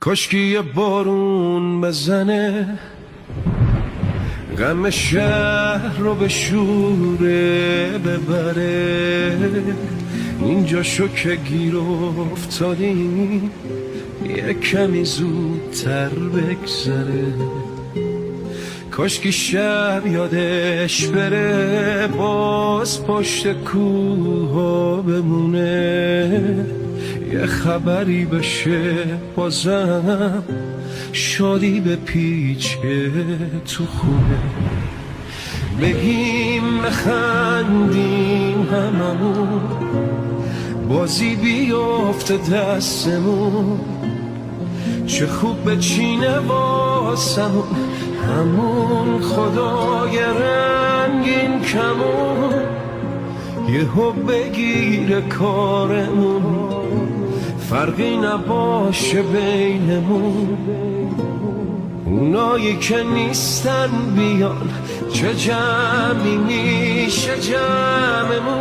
کاشکی یه بارون بزنه غم شهر رو به شوره ببره، اینجا شو که گیر افتادیم یه کمی زودتر بگذره. کاشکی شب یادش بره باز پشت کوها بمونه، یه خبری بشه بازم شادی به پیچه تو خونه. بگیم بخندیم هممون بازی بیافته دستمون، چه خوب بچینه واسمون همون خدای رنگین کمون، یهو بگیره کارمون فرقی نباشه بینمون. اونایی که نیستن بیان چه جمعی میشه جمعمون.